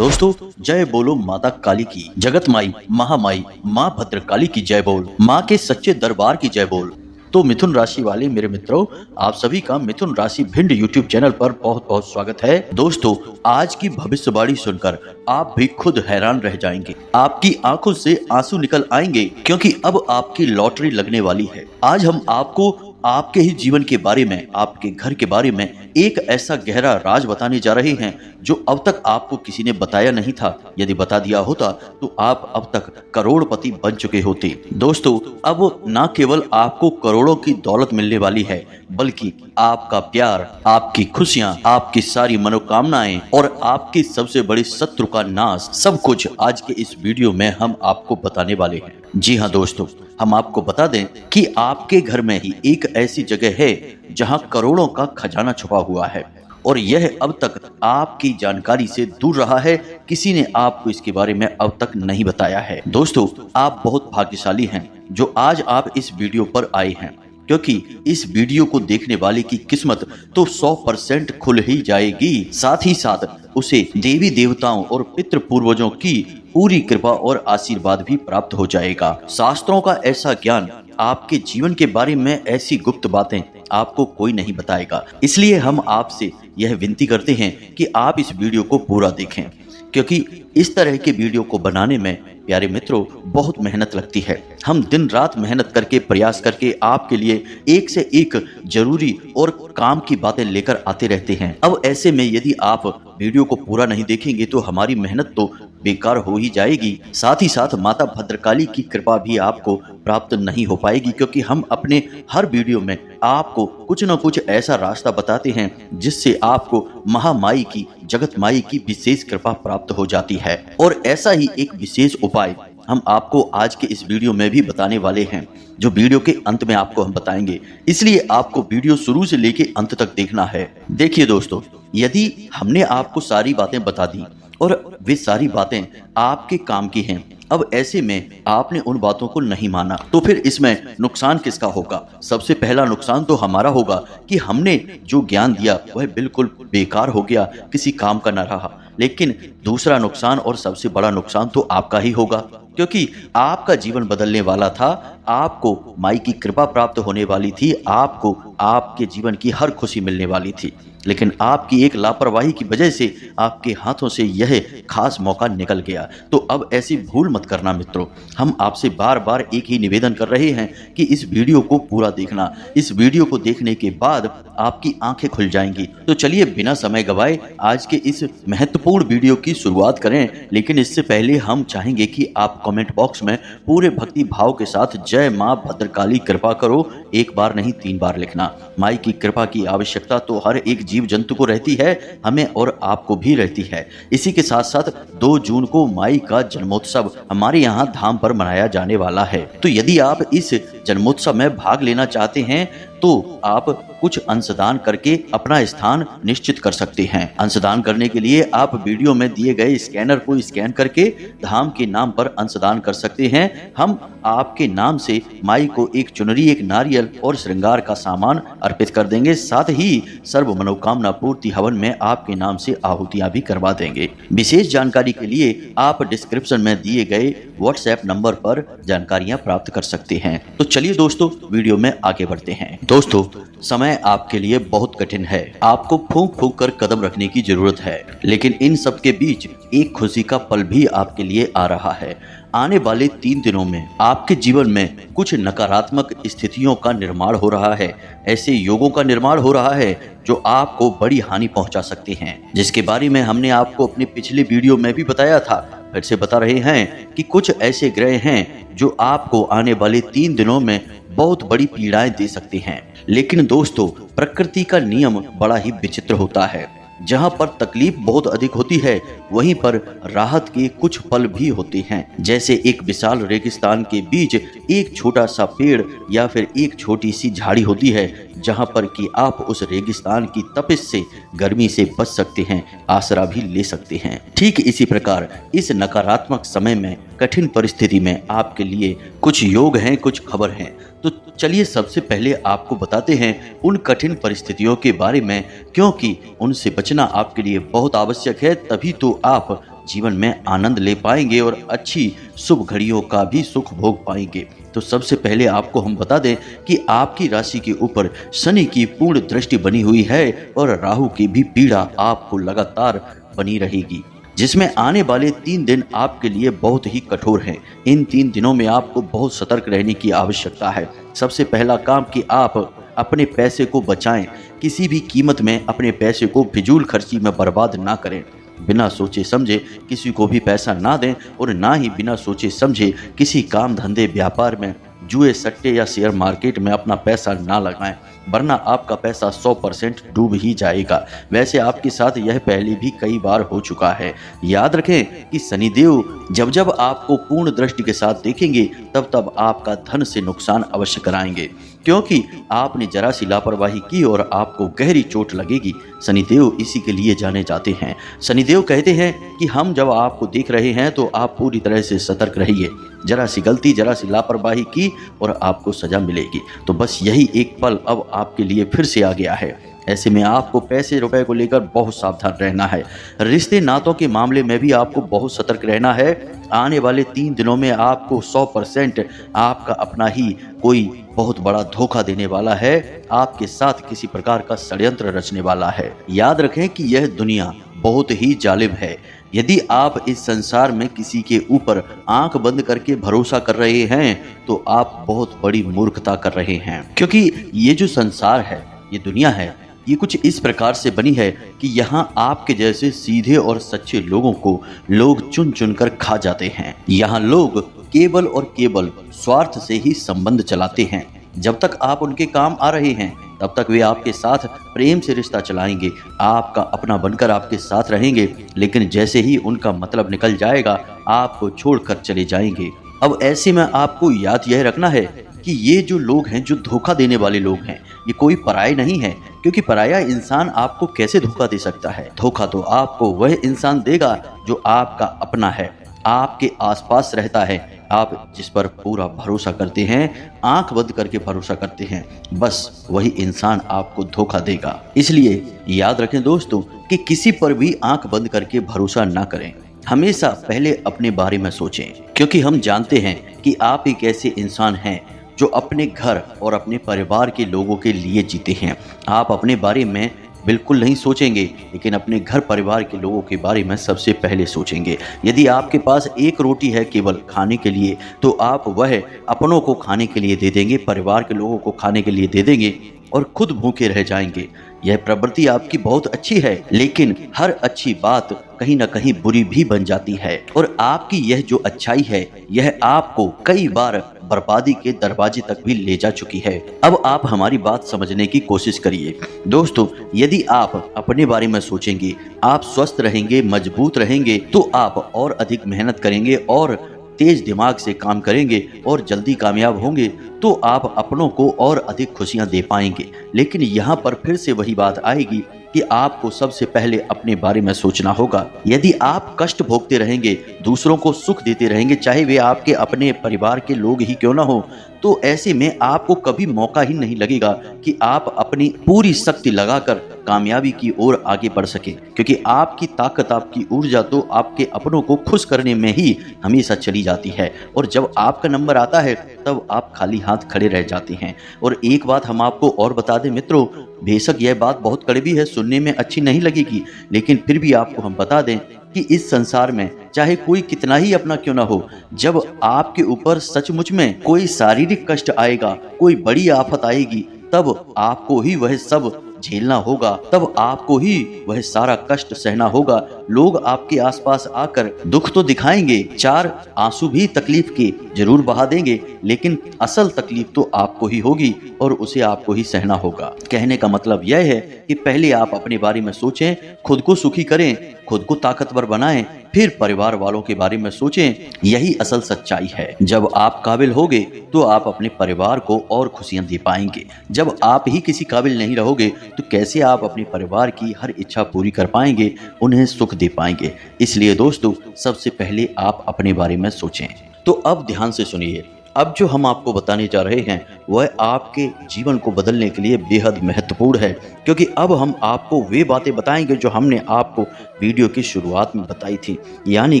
दोस्तों, जय बोलो माता काली की, जगत माई महामाई माँ भद्रकाली की जय बोल, माँ के सच्चे दरबार की जय बोल। तो मिथुन राशि वाले मेरे मित्रों, आप सभी का मिथुन राशि भिंड यूट्यूब चैनल पर बहुत बहुत स्वागत है। दोस्तों, आज की भविष्यवाणी सुनकर आप भी खुद हैरान रह जाएंगे, आपकी आंखों से आंसू निकल आएंगे, क्योंकि अब आपकी लॉटरी लगने वाली है। आज हम आपको आपके ही जीवन के बारे में, आपके घर के बारे में एक ऐसा गहरा राज बताने जा रहे हैं जो अब तक आपको किसी ने बताया नहीं था। यदि बता दिया होता तो आप अब तक करोड़पति बन चुके होते। दोस्तों, अब ना केवल आपको करोड़ों की दौलत मिलने वाली है, बल्कि आपका प्यार, आपकी खुशियां, आपकी सारी मनोकामनाएं और आपके सबसे बड़े शत्रु का नाश, सब कुछ आज के इस वीडियो में हम आपको बताने वाले हैं। जी हाँ दोस्तों, हम आपको बता दें कि आपके घर में ही एक ऐसी जगह है जहां करोड़ों का खजाना छुपा हुआ है और यह अब तक आपकी जानकारी से दूर रहा है। किसी ने आपको इसके बारे में अब तक नहीं बताया है। दोस्तों, आप बहुत भाग्यशाली हैं जो आज आप इस वीडियो पर आए हैं, क्योंकि इस वीडियो को देखने वाले की किस्मत तो 100% खुल ही जाएगी। साथ ही साथ उसे देवी देवताओं और पितृ पूर्वजों की पूरी कृपा और आशीर्वाद भी प्राप्त हो जाएगा। शास्त्रों का ऐसा ज्ञान, आपके जीवन के बारे में ऐसी गुप्त बातें आपको कोई नहीं बताएगा। इसलिए हम आपसे यह विनती करते हैं कि आप इस वीडियो को पूरा देखें, क्योंकि इस तरह के वीडियो को बनाने में प्यारे मित्रों बहुत मेहनत लगती है। हम दिन रात मेहनत करके, प्रयास करके आपके लिए एक से एक जरूरी और काम की बातें लेकर आते रहते हैं। अब ऐसे में यदि आप वीडियो को पूरा नहीं देखेंगे तो हमारी मेहनत तो बेकार हो ही जाएगी। साथ ही साथ माता भद्रकाली की कृपा भी आपको प्राप्त नहीं हो पाएगी, क्योंकि हम अपने हर वीडियो में आपको कुछ न कुछ ऐसा रास्ता बताते हैं जिससे आपको महामाई की, जगत माई की विशेष कृपा प्राप्त हो जाती है। और ऐसा ही एक विशेष उपाय हम आपको आज के इस वीडियो में भी बताने वाले हैं, जो वीडियो के अंत में आपको हम बताएंगे। इसलिए आपको वीडियो शुरू से लेके अंत तक देखना है। देखिए दोस्तों, यदि हमने आपको सारी बातें बता दी और वे सारी बातें आपके काम की हैं, अब ऐसे में आपने उन बातों को नहीं माना, तो फिर इसमें नुकसान किसका होगा? सबसे पहला नुकसान तो हमारा होगा कि हमने जो ज्ञान दिया वह बिल्कुल बेकार हो गया, किसी काम का न रहा। लेकिन दूसरा नुकसान और सबसे बड़ा नुकसान तो आपका ही होगा, क्योंकि आपका जीवन बदलने वाला था, आपको माई की कृपा प्राप्त होने वाली थी, आपको आपके जीवन की हर खुशी मिलने वाली थी। लेकिन आपकी एक लापरवाही की वजह से आपके हाथों से यह खास मौका निकल गया। तो अब ऐसी भूल मत करना मित्रों। हम आपसे बार बार एक ही निवेदन कर रहे हैं कि इस वीडियो को पूरा देखना। इस वीडियो को देखने के बाद आपकी आंखें खुल जाएंगी। तो चलिए बिना समय गवाए आज के इस महत्वपूर्ण वीडियो की शुरुआत करें। लेकिन इससे पहले हम चाहेंगे कि आप कमेंट बॉक्स में पूरे भक्ति भाव के साथ जय माँ भद्रकाली कृपा करो, एक बार नहीं 3 बार लिखना। माई की कृपा की आवश्यकता तो हर एक जीव जंतु को रहती है, हमें और आपको भी रहती है। इसी के साथ साथ 2 जून को माई का जन्मोत्सव हमारे यहाँ धाम पर मनाया जाने वाला है। तो यदि आप इस जन्मोत्सव में भाग लेना चाहते हैं तो आप कुछ अंशदान करके अपना स्थान निश्चित कर सकते हैं। अंशदान करने के लिए आप वीडियो में दिए गए स्कैनर को स्कैन करके धाम के नाम पर अंशदान कर सकते हैं। हम आपके नाम से माई को एक चुनरी, एक नारियल और श्रृंगार का सामान अर्पित कर देंगे। साथ ही सर्व मनोकामना पूर्ति हवन में आपके नाम से आहुतियां भी करवा देंगे। विशेष जानकारी के लिए आप डिस्क्रिप्शन में दिए गए व्हाट्सएप नंबर पर जानकारियां प्राप्त कर सकते हैं। तो चलिए दोस्तों, वीडियो में आगे बढ़ते हैं। दोस्तों, समय आपके लिए बहुत कठिन है। आपको फूंक फूंक कर कदम रखने की जरूरत है, लेकिन इन सब के बीच एक खुशी का पल भी आपके लिए आ रहा है। आने वाले 3 दिनों में आपके जीवन में कुछ नकारात्मक स्थितियों का निर्माण हो रहा है। ऐसे योगों का निर्माण हो रहा है जो आपको बड़ी हानि पहुंचा सकते हैं, जिसके बारे में हमने आपको अपने पिछले वीडियो में भी बताया था। फिर से बता रहे हैं कि कुछ ऐसे ग्रह हैं जो आपको आने वाले 3 दिनों में बहुत बड़ी पीड़ाएं दे सकते हैं। लेकिन दोस्तों, प्रकृति का नियम बड़ा ही विचित्र होता है। जहां पर तकलीफ बहुत अधिक होती है, वहीं पर राहत के कुछ पल भी होते हैं। जैसे एक विशाल रेगिस्तान के बीच एक छोटा सा पेड़ या फिर एक छोटी सी झाड़ी होती है, जहां पर कि आप उस रेगिस्तान की तपिश से, गर्मी से बच सकते हैं, आसरा भी ले सकते हैं। ठीक इसी प्रकार इस नकारात्मक समय में, कठिन परिस्थिति में आपके लिए कुछ योग हैं, कुछ खबर हैं। तो चलिए सबसे पहले आपको बताते हैं उन कठिन परिस्थितियों के बारे में, क्योंकि उनसे बचना आपके लिए बहुत आवश्यक है। तभी तो आप जीवन में आनंद ले पाएंगे और अच्छी शुभ घड़ियों का भी सुख भोग पाएंगे। तो सबसे पहले आपको हम बता दें कि आपकी राशि के ऊपर शनि की पूर्ण दृष्टि बनी हुई है और राहु की भी पीड़ा आपको लगातार बनी रहेगी, जिसमें आने वाले 3 दिन आपके लिए बहुत ही कठोर हैं। इन 3 दिनों में आपको बहुत सतर्क रहने की आवश्यकता है। सबसे पहला काम कि आप अपने पैसे को बचाएं। किसी भी कीमत में अपने पैसे को फिजूल खर्ची में बर्बाद ना करें। बिना सोचे समझे किसी को भी पैसा ना दें और ना ही बिना सोचे समझे किसी काम धंधे व्यापार में, जुए सट्टे या शेयर मार्केट में अपना पैसा ना लगाएं, वरना आपका पैसा 100% डूब ही जाएगा। वैसे आपके साथ यह पहले भी कई बार हो चुका है। याद रखें कि शनिदेव जब जब आपको पूर्ण दृष्टि के साथ देखेंगे तब तब आपका धन से नुकसान अवश्य कराएंगे, क्योंकि आपने जरा सी लापरवाही की और आपको गहरी चोट लगेगी। शनिदेव इसी के लिए जाने जाते हैं। शनिदेव कहते हैं कि हम जब आपको देख रहे हैं तो आप पूरी तरह से सतर्क रहिए। जरा सी गलती, जरा सी लापरवाही की और आपको सजा मिलेगी। तो बस यही एक पल अब आपके लिए फिर से आ गया है। ऐसे में आपको पैसे रुपए को लेकर बहुत सावधान रहना है। रिश्ते नातों के मामले में भी आपको बहुत सतर्क रहना है। आने वाले 3 दिनों में आपको 100% आपका अपना ही कोई बहुत बड़ा धोखा देने वाला है, आपके साथ किसी प्रकार का षड्यंत्र रचने वाला है। याद रखें कि यह दुनिया बहुत ही जालिम है। यदि आप इस संसार में किसी के ऊपर आंख बंद करके भरोसा कर रहे हैं तो आप बहुत बड़ी मूर्खता कर रहे हैं, क्योंकि ये जो संसार है, ये दुनिया है, ये कुछ इस प्रकार से बनी है कि यहाँ आपके जैसे सीधे और सच्चे लोगों को लोग चुन चुन कर खा जाते हैं। यहाँ लोग केवल और केवल स्वार्थ से ही संबंध चलाते हैं। जब तक आप उनके काम आ रहे हैं तब तक वे आपके साथ प्रेम से रिश्ता चलाएंगे, आपका अपना बनकर आपके साथ रहेंगे, लेकिन जैसे ही उनका मतलब निकल जाएगा आपको छोड़कर चले जाएंगे। अब ऐसे में आपको याद यह रखना है कि ये जो लोग हैं, जो धोखा देने वाले लोग हैं, ये कोई पराये नहीं है, क्योंकि पराया इंसान आपको कैसे धोखा दे सकता है। धोखा तो आपको वह इंसान देगा जो आपका अपना है, आपके आसपास रहता है, आप जिस पर पूरा भरोसा करते हैं, आंख बंद करके भरोसा करते हैं, बस वही इंसान आपको धोखा देगा। इसलिए याद रखें दोस्तों कि किसी पर भी आंख बंद करके भरोसा ना करें। हमेशा पहले अपने बारे में सोचें, क्योंकि हम जानते हैं कि आप एक ऐसे इंसान हैं जो अपने घर और अपने परिवार के लोगों के लिए जीते हैं। आप अपने बारे में बिल्कुल नहीं सोचेंगे, लेकिन अपने घर परिवार के लोगों के बारे में सबसे पहले सोचेंगे। यदि आपके पास एक रोटी है केवल खाने के लिए, तो आप वह अपनों को खाने के लिए दे देंगे, परिवार के लोगों को खाने के लिए दे देंगे और खुद भूखे रह जाएंगे। यह प्रवृत्ति आपकी बहुत अच्छी है, लेकिन हर अच्छी बात कहीं ना कहीं बुरी भी बन जाती है, और आपकी यह जो अच्छाई है यह आपको कई बार बर्बादी के दरवाजे तक भी ले जा चुकी है। अब आप हमारी बात समझने की कोशिश करिए दोस्तों। यदि आप अपने बारे में सोचेंगे, आप स्वस्थ रहेंगे, मजबूत रहेंगे, तो आप और अधिक मेहनत करेंगे और तेज दिमाग से काम करेंगे और जल्दी कामयाब होंगे, तो आप अपनों को और अधिक खुशियां दे पाएंगे। लेकिन यहाँ पर फिर से वही बात आएगी कि आपको सबसे पहले अपने बारे में सोचना होगा। यदि आप कष्ट भोगते रहेंगे, दूसरों को सुख देते रहेंगे, चाहे वे आपके अपने परिवार के लोग ही क्यों ना हो, तो ऐसे में आपको कभी मौका ही नहीं लगेगा कि आप अपनी पूरी शक्ति लगाकर कामयाबी की ओर आगे बढ़ सके, क्योंकि आपकी ताकत, आपकी ऊर्जा तो आपके अपनों को खुश करने में ही हमेशा चली जाती है, और जब आपका नंबर आता है तब आप खाली हाथ खड़े रह जाते हैं। और एक बात हम आपको और बता दें मित्रों, बेशक यह बात बहुत कड़वी है, सुनने में अच्छी नहीं लगेगी, लेकिन फिर भी आपको हम बता दें कि इस संसार में चाहे कोई कितना ही अपना क्यों ना हो, जब आपके ऊपर सचमुच में कोई शारीरिक कष्ट आएगा, कोई बड़ी आफत आएगी, तब आपको ही वह सब झेलना होगा, तब आपको ही वह सारा कष्ट सहना होगा। लोग आपके आसपास आकर दुख तो दिखाएंगे, 4 आंसू भी तकलीफ के जरूर बहा देंगे, लेकिन असल तकलीफ तो आपको ही होगी और उसे आपको ही सहना होगा। कहने का मतलब यह है कि पहले आप अपने बारे में सोचें, खुद को सुखी करें, खुद को ताकतवर बनाएं, फिर परिवार वालों के बारे में सोचें। यही असल सच्चाई है। जब आप काबिल होगे तो आप अपने परिवार को और खुशियां दे पाएंगे। जब आप ही किसी काबिल नहीं रहोगे तो कैसे आप अपने परिवार की हर इच्छा पूरी कर पाएंगे, उन्हें सुख दे पाएंगे। इसलिए दोस्तों, सबसे पहले आप अपने बारे में सोचें। तो अब ध्यान से सुनिए, अब जो हम आपको बताने जा रहे हैं वह आपके जीवन को बदलने के लिए बेहद महत्वपूर्ण है, क्योंकि अब हम आपको वे बातें बताएंगे जो हमने आपको वीडियो की शुरुआत में बताई थी, यानी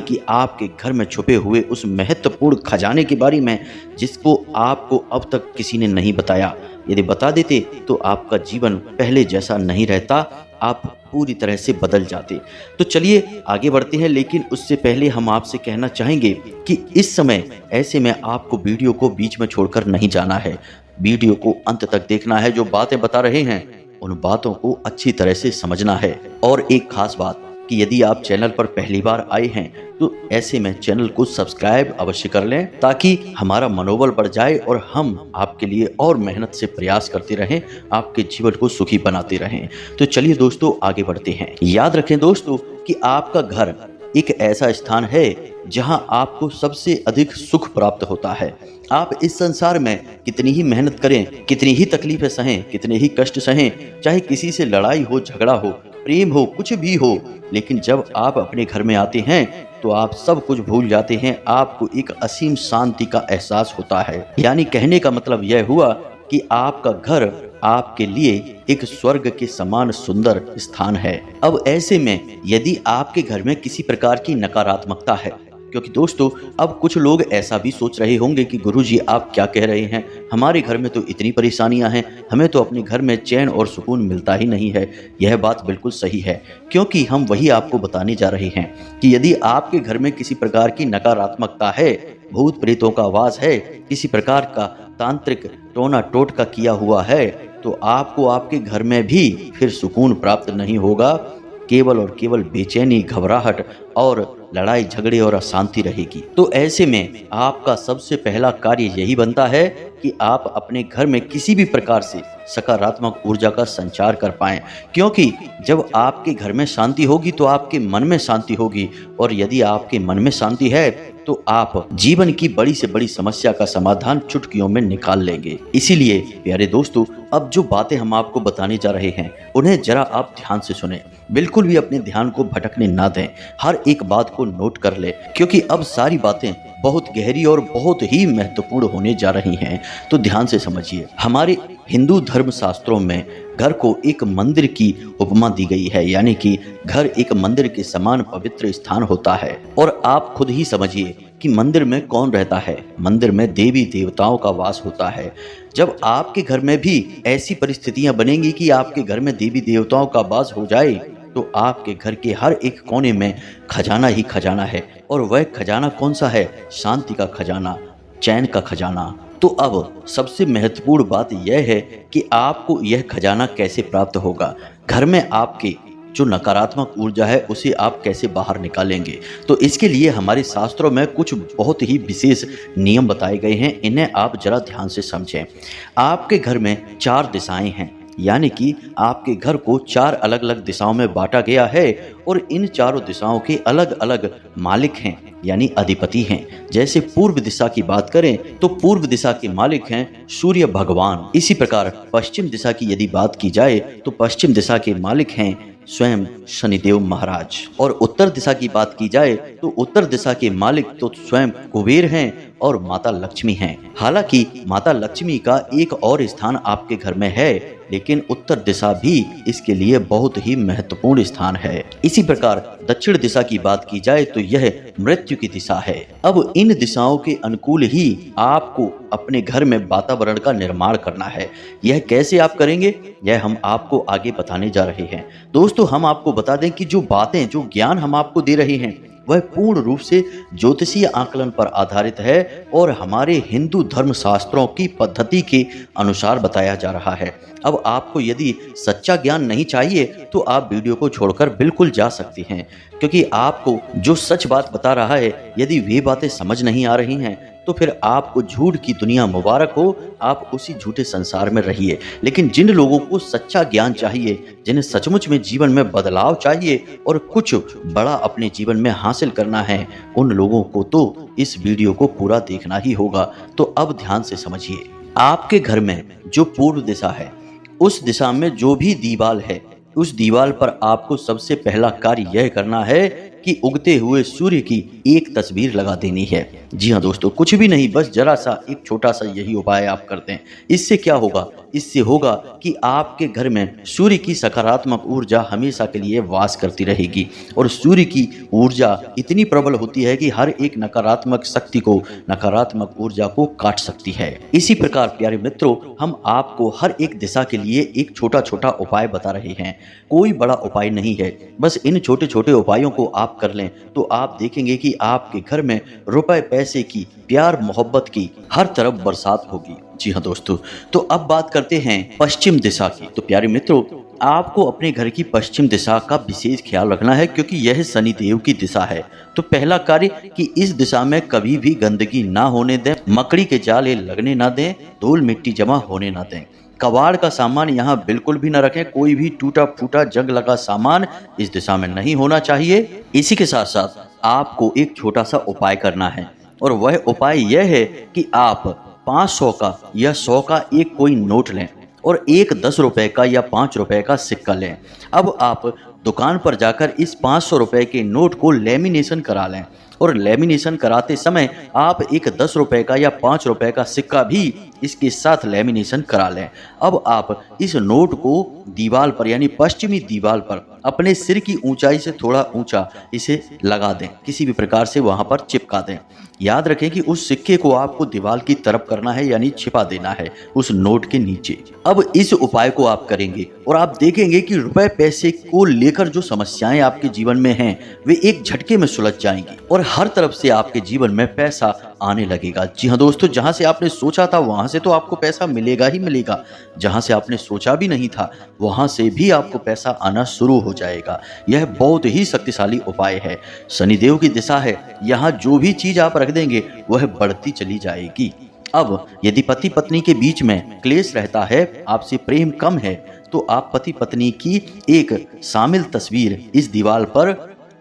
कि आपके घर में छुपे हुए उस महत्वपूर्ण खजाने के बारे में जिसको आपको अब तक किसी ने नहीं बताया। यदि बता देते तो आपका जीवन पहले जैसा नहीं रहता, आप पूरी तरह से बदल जाते। तो चलिए आगे बढ़ते हैं, लेकिन उससे पहले हम आपसे कहना चाहेंगे कि इस समय ऐसे में आपको वीडियो को बीच में छोड़कर नहीं जाना है। वीडियो को अंत तक देखना है। जो बातें बता रहे हैं उन बातों को अच्छी तरह से समझना है। और एक खास बात कि यदि आप चैनल पर पहली बार आए हैं तो ऐसे में चैनल को सब्सक्राइब अवश्य कर लें, ताकि हमारा मनोबल बढ़ जाए और हम आपके लिए और मेहनत से प्रयास करते रहें, आपके जीवन को सुखी बनाते रहें। तो चलिए दोस्तों आगे बढ़ते हैं। याद रखें दोस्तों कि आपका घर एक ऐसा स्थान है जहां आपको सबसे अधिक सुख प्राप्त होता है। आप इस संसार में कितनी ही मेहनत करें, कितनी ही तकलीफें सहें, कितने ही कष्ट सहें, चाहे किसी से लड़ाई हो, झगड़ा हो, प्रेम हो, कुछ भी हो, लेकिन जब आप अपने घर में आते हैं तो आप सब कुछ भूल जाते हैं। आपको एक असीम शांति का एहसास होता है। यानी कहने का मतलब यह हुआ कि आपका घर आपके लिए एक स्वर्ग के समान सुंदर स्थान है। अब ऐसे में यदि आपके घर में किसी प्रकार की नकारात्मकता है, क्योंकि दोस्तों अब कुछ लोग ऐसा भी सोच रहे होंगे कि गुरुजी आप क्या कह रहे हैं, हमारे घर में तो इतनी परेशानियां हैं, हमें तो अपने घर में चैन और सुकून मिलता ही नहीं है। यह बात बिल्कुल सही है, क्योंकि हम वही आपको बताने जा रहे हैं कि यदि आपके घर में किसी प्रकार की नकारात्मकता है, भूत प्रेतों का वास है, किसी प्रकार का तांत्रिक टोना टोटका किया हुआ है, तो आपको आपके घर में भी फिर सुकून प्राप्त नहीं होगा। केवल और केवल बेचैनी, घबराहट और लड़ाई झगड़े और अशांति रहेगी। तो ऐसे में आपका सबसे पहला कार्य यही बनता है कि आप अपने घर में किसी भी प्रकार से सकारात्मक ऊर्जा का संचार कर पाएं, क्योंकि जब आपके घर में शांति होगी तो आपके मन में शांति होगी, और यदि आपके मन में शांति है तो आप जीवन की बड़ी से बड़ी समस्या का समाधान चुटकियों में निकाल लेंगे। इसीलिए प्यारे दोस्तों, अब जो बातें हम आपको बताने जा रहे हैं उन्हें जरा आप ध्यान से सुने, बिल्कुल भी अपने ध्यान को भटकने ना दें, हर एक बात को नोट कर ले, क्योंकि अब सारी बातें बहुत गहरी और बहुत ही महत्वपूर्ण होने जा रही हैं। तो ध्यान से समझिए। हमारे हिंदू धर्म शास्त्रों में घर को एक मंदिर की उपमा दी गई है, यानी कि घर एक मंदिर के समान पवित्र स्थान होता है। और आप खुद ही समझिए कि मंदिर में कौन रहता है। मंदिर में देवी देवताओं का वास होता है। जब आपके घर में भी ऐसी परिस्थितियां बनेंगी कि आपके घर में देवी देवताओं का वास हो जाए, तो आपके घर के हर एक कोने में खजाना ही खजाना है। और वह खजाना कौन सा है? शांति का खजाना, चैन का खजाना। तो अब सबसे महत्वपूर्ण बात यह है कि आपको यह खजाना कैसे प्राप्त होगा। घर में आपके जो नकारात्मक ऊर्जा है उसे आप कैसे बाहर निकालेंगे। तो इसके लिए हमारे शास्त्रों में कुछ बहुत ही विशेष नियम बताए गए हैं, इन्हें आप जरा ध्यान से समझें। आपके घर में 4 दिशाएं हैं, यानी कि आपके घर को 4 अलग अलग दिशाओं में बांटा गया है, और इन चारों दिशाओं के अलग अलग मालिक हैं, यानी अधिपति हैं। जैसे पूर्व दिशा की बात करें तो पूर्व दिशा के मालिक हैं सूर्य भगवान। इसी प्रकार पश्चिम दिशा की यदि बात की जाए तो पश्चिम दिशा के मालिक हैं स्वयं शनिदेव महाराज। और उत्तर दिशा की बात की जाए तो उत्तर दिशा के मालिक तो स्वयं कुबेर हैं और माता लक्ष्मी हैं। हालांकि माता लक्ष्मी का एक और स्थान आपके घर में है, लेकिन उत्तर दिशा भी इसके लिए बहुत ही महत्वपूर्ण स्थान है। इसी प्रकार दक्षिण दिशा की बात की जाए तो यह मृत्यु की दिशा है। अब इन दिशाओं के अनुकूल ही आपको अपने घर में वातावरण का निर्माण करना है। यह कैसे आप करेंगे, यह हम आपको आगे बताने जा रहे हैं। दोस्तों, हम आपको बता दें कि जो बातें, जो ज्ञान हम आपको दे रहे हैं वह पूर्ण रूप से ज्योतिषीय आकलन पर आधारित है और हमारे हिंदू धर्म शास्त्रों की पद्धति के अनुसार बताया जा रहा है। अब आपको यदि सच्चा ज्ञान नहीं चाहिए तो आप वीडियो को छोड़कर बिल्कुल जा सकते हैं, क्योंकि आपको जो सच बात बता रहा है यदि वे बातें समझ नहीं आ रही हैं तो फिर आपको झूठ की दुनिया मुबारक हो, आप उसी झूठे संसार में रहिए। लेकिन जिन लोगों को सच्चा ज्ञान चाहिए, जिन्हें सचमुच में जीवन में बदलाव चाहिए और कुछ बड़ा अपने जीवन में हासिल करना है, उन लोगों को तो इस वीडियो को पूरा देखना ही होगा। तो अब ध्यान से समझिए। आपके घर में जो पूर्व दिशा है, उस दिशा में जो भी दीवार है, उस दीवार पर आपको सबसे पहला कार्य यह करना है कि उगते हुए सूर्य की एक तस्वीर लगा देनी है। जी हाँ दोस्तों, कुछ भी नहीं, बस जरा सा एक छोटा सा यही उपाय आप करते हैं। इससे क्या होगा? इससे होगा कि आपके घर में सूर्य की सकारात्मक ऊर्जा हमेशा के लिए वास करती रहेगी और सूर्य की ऊर्जा इतनी प्रबल होती है कि हर एक नकारात्मक शक्ति को, नकारात्मक ऊर्जा को काट सकती है। इसी प्रकार प्यारे मित्रों, हम आपको हर एक दिशा के लिए एक छोटा छोटा उपाय बता रहे हैं। कोई बड़ा उपाय नहीं है, बस इन छोटे छोटे उपायों को आप कर लें तो आप देखेंगे कि आपके घर में रुपए पैसे की, प्यार मोहब्बत की हर तरफ बरसात होगी। जी हाँ दोस्तों, तो अब बात करते हैं पश्चिम दिशा की। तो प्यारे मित्रों, आपको अपने घर की पश्चिम दिशा का विशेष ख्याल रखना है क्योंकि यह शनिदेव की दिशा है। तो पहला कार्य कि इस दिशा में कभी भी गंदगी ना होने दें, मकड़ी के जाले लगने ना दें, धूल मिट्टी जमा होने ना दें। कबाड़ का सामान यहाँ बिल्कुल भी न रखें, कोई भी टूटा फूटा जंग लगा सामान इस दिशा में नहीं होना चाहिए। इसी के साथ साथ आपको एक छोटा सा उपाय करना है और वह उपाय यह है कि आप 500 का या 100 का एक कोई नोट लें और एक 10 रुपए का या 5 रुपए का सिक्का लें। अब आप दुकान पर जाकर इस 500 रुपए के नोट को लेमिनेशन करा लें और लेमिनेशन कराते समय आप एक 10 रुपए का या 5 रुपए का सिक्का भी इसके साथ लेमिनेशन करा लें। अब आप इस नोट को दीवार पर यानी पश्चिमी दीवार पर अपने सिर की ऊंचाई से थोड़ा ऊंचा इसे लगा दें, किसी भी प्रकार से वहां पर चिपका दें। याद रखें कि उस सिक्के को आपको दीवार की तरफ करना है यानी छिपा देना है उस नोट के नीचे। अब इस उपाय को आप करेंगे और आप देखेंगे कि रुपए पैसे को लेकर जो समस्याएं आपके जीवन में हैं वे एक झटके में सुलझ जाएंगी और हर तरफ से आपके जीवन में पैसा आने लगेगा। जी हाँ दोस्तों, जहां से आपने सोचा था वहां से तो आपको पैसा मिलेगा ही मिलेगा, जहां से आपने सोचा भी नहीं था वहां से भी आपको पैसा आना शुरू हो जाएगा। यह बहुत ही शक्तिशाली उपाय है, शनिदेव की दिशा है, यहाँ जो भी चीज आप रख देंगे वह बढ़ती चली जाएगी। अब यदि पति पत्नी के बीच में क्लेश रहता है, आपसे प्रेम कम है, तो आप पति पत्नी की एक शामिल तस्वीर इस दीवार पर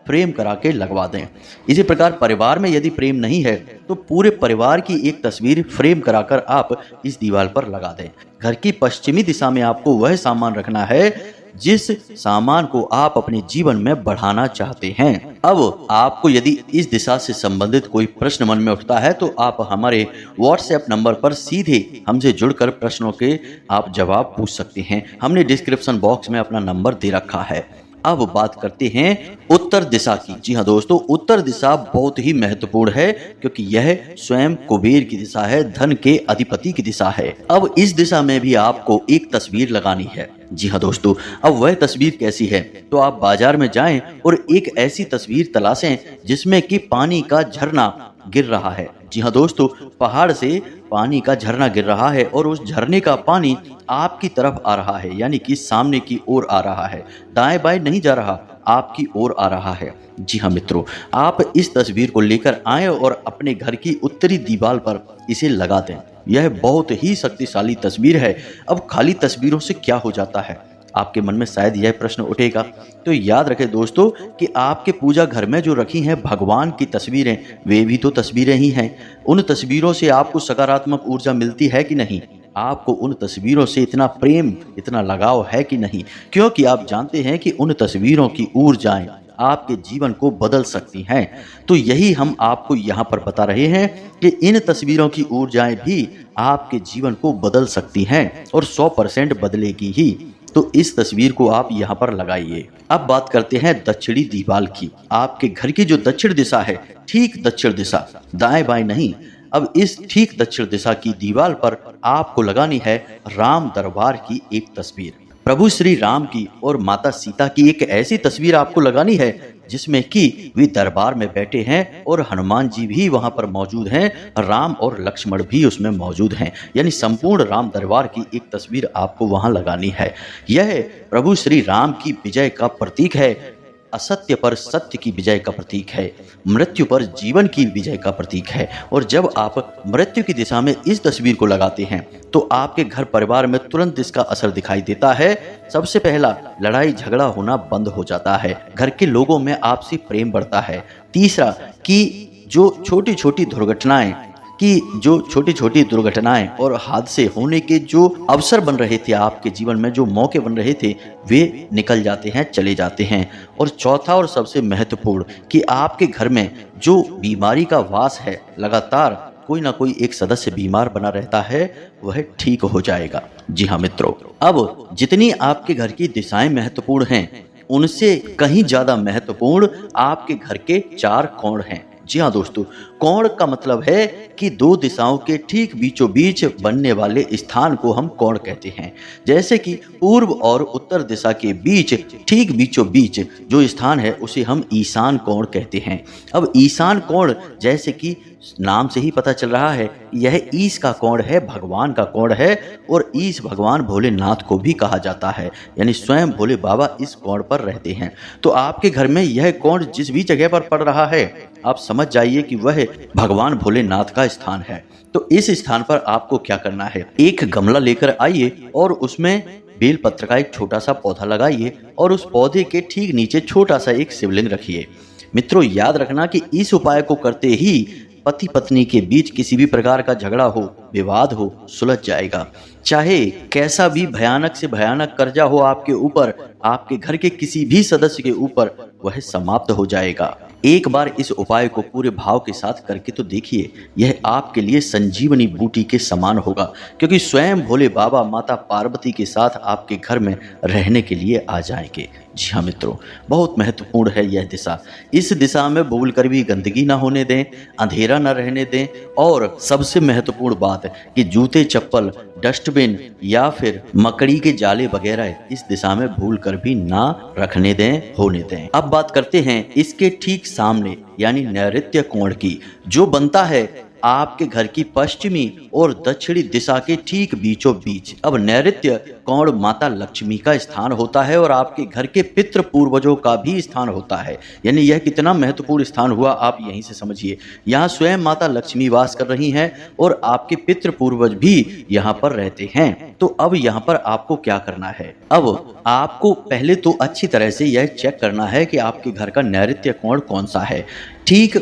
फ्रेम करा के लगवा दें। इसी प्रकार परिवार में यदि प्रेम नहीं है तो पूरे परिवार की एक तस्वीर फ्रेम कराकर आप इस दीवार पर लगा दें। घर की पश्चिमी दिशा में आपको वह सामान रखना है जिस सामान को आप अपने जीवन में बढ़ाना चाहते हैं। अब आपको यदि इस दिशा से संबंधित कोई प्रश्न मन में उठता है तो आप हमारे व्हाट्सएप नंबर पर सीधे हमसे जुड़कर प्रश्नों के आप जवाब पूछ सकते हैं। हमने डिस्क्रिप्शन बॉक्स में अपना नंबर दे रखा है। अब बात करते हैं उत्तर दिशा की। जी हाँ दोस्तों, उत्तर दिशा बहुत ही महत्वपूर्ण है क्योंकि यह स्वयं कुबेर की दिशा है, धन के अधिपति की दिशा है। अब इस दिशा में भी आपको एक तस्वीर लगानी है। जी हाँ दोस्तों, अब वह तस्वीर कैसी है? तो आप बाजार में जाएं और एक ऐसी तस्वीर तलाशें जिसमें कि पानी का झरना गिर रहा है। जी हाँ दोस्तों, पहाड़ से पानी का झरना गिर रहा है और उस झरने का पानी आपकी तरफ आ रहा है, यानी कि सामने की ओर आ रहा है, दाएं बाएं नहीं जा रहा, आपकी ओर आ रहा है। जी हाँ मित्रों, आप इस तस्वीर को लेकर आए और अपने घर की उत्तरी दीवार पर इसे लगा दें। यह बहुत ही शक्तिशाली तस्वीर है। अब खाली तस्वीरों से क्या हो जाता है, आपके मन में शायद यह प्रश्न उठेगा। तो याद रखें दोस्तों कि आपके पूजा घर में जो रखी हैं भगवान की तस्वीरें, वे भी तो तस्वीरें ही हैं। उन तस्वीरों से आपको सकारात्मक ऊर्जा मिलती है कि नहीं? आपको उन तस्वीरों से इतना प्रेम, इतना लगाव है कि नहीं? क्योंकि आप जानते हैं कि उन तस्वीरों की ऊर्जाएं आपके जीवन को बदल सकती हैं। तो यही हम आपको यहाँ पर बता रहे हैं कि इन तस्वीरों की ऊर्जाएं भी आपके जीवन को बदल सकती हैं और 100% बदलेगी ही। तो इस तस्वीर को आप यहाँ पर लगाइए। अब बात करते हैं दक्षिणी दीवार की। आपके घर की जो दक्षिण दिशा है, ठीक दक्षिण दिशा, दाएं बाएं नहीं। अब इस ठीक दक्षिण दिशा की दीवार पर आपको लगानी है राम दरबार की एक तस्वीर। प्रभु श्री राम की और माता सीता की एक ऐसी तस्वीर आपको लगानी है जिसमें कि वे दरबार में बैठे हैं और हनुमान जी भी वहां पर मौजूद हैं, राम और लक्ष्मण भी उसमें मौजूद हैं, यानी संपूर्ण राम दरबार की एक तस्वीर आपको वहां लगानी है। यह प्रभु श्री राम की विजय का प्रतीक है, असत्य पर सत्य की विजय का प्रतीक है, मृत्यु पर जीवन की विजय का प्रतीक है। और जब आप मृत्यु की दिशा में इस तस्वीर को लगाते हैं तो आपके घर परिवार में तुरंत इसका असर दिखाई देता है। सबसे पहला, लड़ाई झगड़ा होना बंद हो जाता है, घर के लोगों में आपसी प्रेम बढ़ता है। तीसरा, कि जो छोटी छोटी दुर्घटनाएं कि जो छोटी छोटी दुर्घटनाएं और हादसे होने के जो अवसर बन रहे थे आपके जीवन में, जो मौके बन रहे थे, वे निकल जाते हैं, चले जाते हैं। और चौथा और सबसे महत्वपूर्ण कि आपके घर में जो बीमारी का वास है, लगातार कोई ना कोई एक सदस्य बीमार बना रहता है, वह ठीक हो जाएगा। जी हाँ मित्रों, अब जितनी आपके घर की दिशाएं महत्वपूर्ण हैं, उनसे कहीं ज्यादा महत्वपूर्ण आपके घर के 4 कोण हैं। जी हाँ दोस्तों, कोण का मतलब है कि 2 दिशाओं के ठीक बीचों बीच बनने वाले स्थान को हम कोण कहते हैं। जैसे कि पूर्व और उत्तर दिशा के बीच ठीक बीचों बीच जो स्थान है उसे हम ईशान कोण कहते हैं। अब ईशान कोण, जैसे कि नाम से ही पता चल रहा है, यह ईश का कोण है, भगवान का कोण है। और ईश भगवान भोलेनाथ को भी कहा जाता है, यानी स्वयं भोले बाबा इस कोण पर रहते हैं। तो आपके घर में यह कोण जिस भी जगह पर पड़ रहा है, आप समझ जाइए कि वह भगवान भोलेनाथ का स्थान है। तो इस स्थान पर आपको क्या करना है, एक गमला लेकर आइए और उसमें बेलपत्र का एक छोटा सा पौधा लगाइए और उस पौधे के ठीक नीचे छोटा सा एक शिवलिंग रखिए। मित्रों, याद रखना कि इस उपाय को करते ही पति पत्नी के बीच किसी भी प्रकार का झगड़ा हो, विवाद हो, सुलझ जाएगा। चाहे कैसा भी भयानक से भयानक कर्जा हो आपके ऊपर, आपके घर के किसी भी सदस्य के ऊपर, वह समाप्त हो जाएगा। एक बार इस उपाय को पूरे भाव के साथ करके तो देखिए, यह आपके लिए संजीवनी बूटी के समान होगा, क्योंकि स्वयं भोले बाबा माता पार्वती के साथ आपके घर में रहने के लिए आ जाएंगे। जी हाँ मित्रों, बहुत महत्वपूर्ण है यह दिशा। इस दिशा में भूल कर भी गंदगी ना होने दें, अंधेरा ना रहने दें, और सबसे महत्वपूर्ण बात कि जूते, चप्पल, डस्टबिन या फिर मकड़ी के जाले वगैरह इस दिशा में भूल कर भी ना रखने दें, होने दें। अब बात करते हैं इसके ठीक सामने यानी नैऋत्य कोण की, जो बनता है आपके घर की पश्चिमी और दक्षिणी दिशा के ठीक बीचों बीच। अब नैऋत्य कोण माता लक्ष्मी का स्थान होता है और आपके घर के पितृ पूर्वजों का भी स्थान होता है। यानी यह कितना महत्वपूर्ण स्थान हुआ, आप यहीं से समझिए। यहाँ स्वयं माता लक्ष्मी वास कर रही हैं और आपके पितृ पूर्वज भी यहाँ पर रहते हैं। तो अब यहाँ पर आपको क्या करना है, अब आपको पहले तो अच्छी तरह से यह चेक करना है कि आपके घर का नैऋत्य कोण कौन सा है। ठीक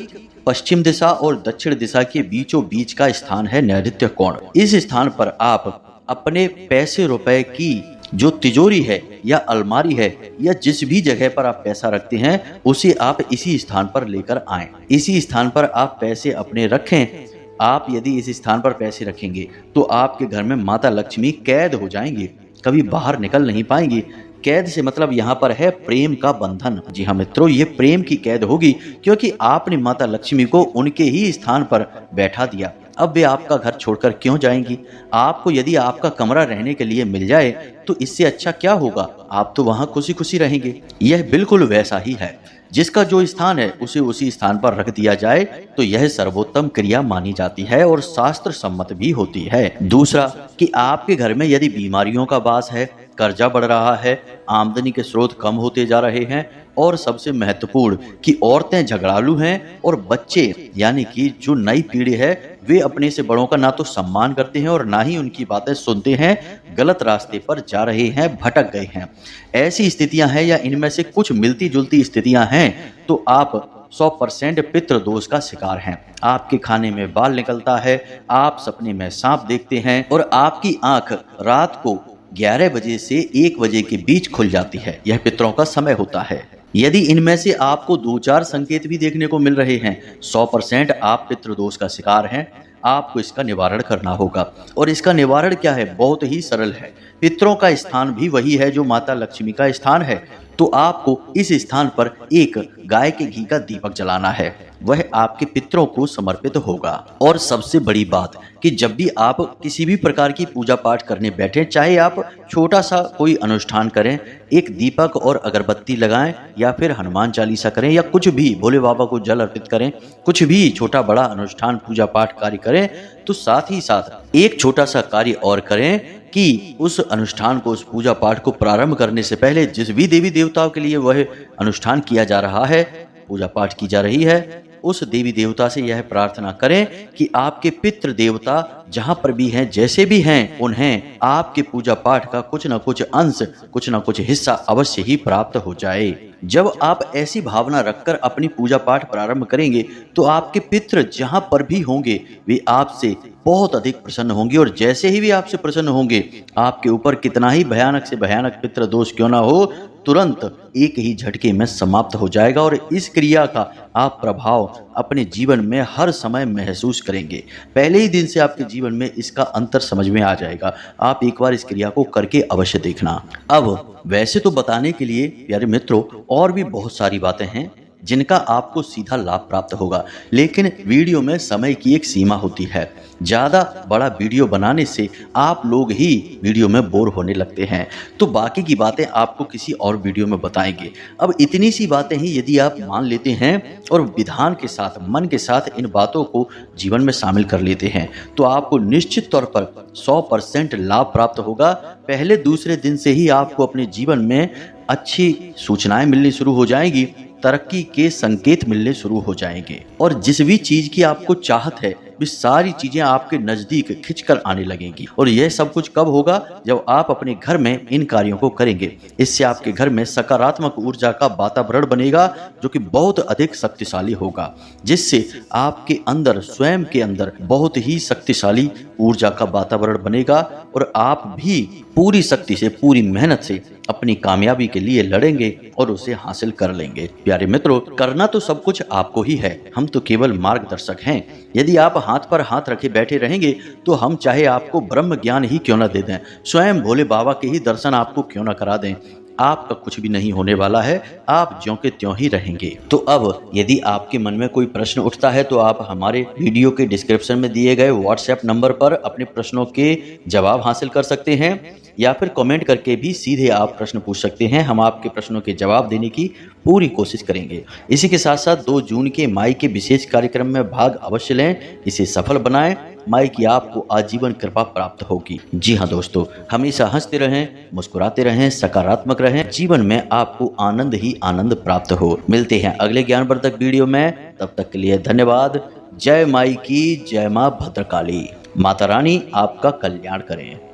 पश्चिम दिशा और दक्षिण दिशा के बीचों बीच का स्थान है नैऋत्य कोण। इस स्थान पर आप अपने पैसे रुपए की जो तिजोरी है या अलमारी है या जिस भी जगह पर आप पैसा रखते हैं, उसे आप इसी स्थान पर लेकर आएं। इसी स्थान पर आप पैसे अपने रखें। आप यदि इस स्थान पर पैसे रखेंगे तो आपके घर में माता लक्ष्मी कैद हो जाएंगी, कभी बाहर निकल नहीं पाएंगी। कैद से मतलब यहाँ पर है प्रेम का बंधन। जी हाँ मित्रों, ये प्रेम की कैद होगी, क्योंकि आपने माता लक्ष्मी को उनके ही स्थान पर बैठा दिया। अब वे आपका घर छोड़कर क्यों जाएंगी? आपको यदि आपका कमरा रहने के लिए मिल जाए तो इससे अच्छा क्या होगा, आप तो वहाँ खुशी खुशी रहेंगे। यह बिल्कुल वैसा ही है, जिसका जो स्थान है उसे उसी स्थान पर रख दिया जाए तो यह सर्वोत्तम क्रिया मानी जाती है और शास्त्र सम्मत भी होती है। दूसरा कि आपके घर में यदि बीमारियों का वास है, कर्जा बढ़ रहा है, आमदनी के स्रोत कम होते जा रहे हैं, और सबसे महत्वपूर्ण कि औरतें झगड़ालू हैं और बच्चे यानी कि जो नई पीढ़ी है वे अपने से बड़ों का ना तो सम्मान करते हैं और ना ही उनकी बातें सुनते हैं, गलत रास्ते पर जा रहे हैं, भटक गए हैं, ऐसी स्थितियां हैं या इनमें से कुछ मिलती जुलती स्थितियां हैं, तो आप 100% पितृ दोष का शिकार हैं। आपके खाने में बाल निकलता है, आप सपने में सांप देखते हैं और आपकी आंख रात को 11 बजे से 1 बजे के बीच खुल जाती है। यह पितरों का समय होता है। यदि इनमें से आपको 2-4 संकेत भी देखने को मिल रहे हैं, 100% आप पितृदोष का शिकार हैं। आपको इसका निवारण करना होगा। और इसका निवारण क्या है? बहुत ही सरल है। पितरों का स्थान भी वही है जो माता लक्ष्मी का स्थान है। तो आपको इस स्थान पर एक गाय के घी का दीपक जलाना है, वह आपके पितरों को समर्पित होगा। और सबसे बड़ी बात कि जब भी आप किसी भी प्रकार की पूजा पाठ करने बैठे, चाहे आप छोटा सा कोई अनुष्ठान करें, एक दीपक और अगरबत्ती लगाएं या फिर हनुमान चालीसा करें या कुछ भी भोले बाबा को जल अर्पित करें, कुछ भी छोटा बड़ा अनुष्ठान पूजा पाठ कार्य करें, तो साथ ही साथ एक छोटा सा कार्य और करें कि उस अनुष्ठान को, उस पूजा पाठ को प्रारंभ करने से पहले जिस भी देवी देवताओं के लिए वह अनुष्ठान किया जा रहा है, पूजा पाठ की जा रही है, उस देवी देवता से यह प्रार्थना करें कि आपके पितृ देवता जहां पर भी हैं, जैसे भी हैं, उन्हें आपके पूजा पाठ का कुछ न कुछ अंश, कुछ न कुछ हिस्सा अवश्य ही प्राप्त हो जाए। जब आप ऐसी भावना रखकर अपनी पूजा पाठ प्रारंभ करेंगे तो आपके पितृ जहां पर भी होंगे वे आपसे बहुत अधिक प्रसन्न होंगे, और जैसे ही वे आपसे प्रसन्न होंगे, आपके ऊपर कितना ही भयानक से भयानक पितृ दोष क्यों ना हो, तुरंत एक ही झटके में समाप्त हो जाएगा। और इस क्रिया का आप प्रभाव अपने जीवन में हर समय महसूस करेंगे। पहले ही दिन से आपके जीवन में इसका अंतर समझ में आ जाएगा। आप एक बार इस क्रिया को करके अवश्य देखना। अब वैसे तो बताने के लिए प्यारे मित्रों और भी बहुत सारी बातें हैं जिनका आपको सीधा लाभ प्राप्त होगा, लेकिन वीडियो में समय की एक सीमा होती है। ज़्यादा बड़ा वीडियो बनाने से आप लोग ही वीडियो में बोर होने लगते हैं, तो बाकी की बातें आपको किसी और वीडियो में बताएंगे। अब इतनी सी बातें ही यदि आप मान लेते हैं और विधान के साथ, मन के साथ इन बातों को जीवन में शामिल कर लेते हैं, तो आपको निश्चित तौर पर 100% लाभ प्राप्त होगा। पहले दूसरे दिन से ही आपको अपने जीवन में अच्छी सूचनाएं मिलनी शुरू हो जाएंगी, तरक्की के संकेत मिलने शुरू हो जाएंगे, और जिस भी चीज की आपको चाहत है वे सारी चीजें आपके नजदीक खिंचकर आने लगेंगी। और यह सब कुछ कब होगा? जब आप अपने घर में इन कार्यों को करेंगे। इससे आपके घर में सकारात्मक ऊर्जा का वातावरण बनेगा जो कि बहुत अधिक शक्तिशाली होगा, जिससे आपके अंदर, स्वयं के अंदर बहुत ही शक्तिशाली ऊर्जा का वातावरण बनेगा, और आप भी पूरी शक्ति से, पूरी मेहनत से अपनी कामयाबी के लिए लड़ेंगे और उसे हासिल कर लेंगे। प्यारे मित्रों, करना तो सब कुछ आपको ही है, हम तो केवल मार्गदर्शक हैं। यदि आप हाथ पर हाथ रखे बैठे रहेंगे तो हम चाहे आपको ब्रह्म ज्ञान ही क्यों न दे दें, स्वयं भोले बाबा के ही दर्शन आपको क्यों न करा दें, आपका कुछ भी नहीं होने वाला है। आप ज्यों के त्यों ही रहेंगे। तो अब यदि आपके मन में कोई प्रश्न उठता है तो आप हमारे वीडियो के डिस्क्रिप्शन में दिए गए व्हाट्सएप नंबर पर अपने प्रश्नों के जवाब हासिल कर सकते हैं, या फिर कमेंट करके भी सीधे आप प्रश्न पूछ सकते हैं। हम आपके प्रश्नों के जवाब देने की पूरी कोशिश करेंगे। इसी के साथ साथ 2 जून के माई के विशेष कार्यक्रम में भाग अवश्य लें, इसे सफल बनाएं। माई की आपको आजीवन कृपा प्राप्त होगी। जी हाँ दोस्तों, हमेशा हंसते रहें, मुस्कुराते रहें, सकारात्मक रहें, जीवन में आपको आनंद ही आनंद प्राप्त हो। मिलते हैं अगले ज्ञानवर्धक वीडियो में, तब तक के लिए धन्यवाद। जय माई की, जय माँ भद्रकाली। माता रानी आपका कल्याण करें।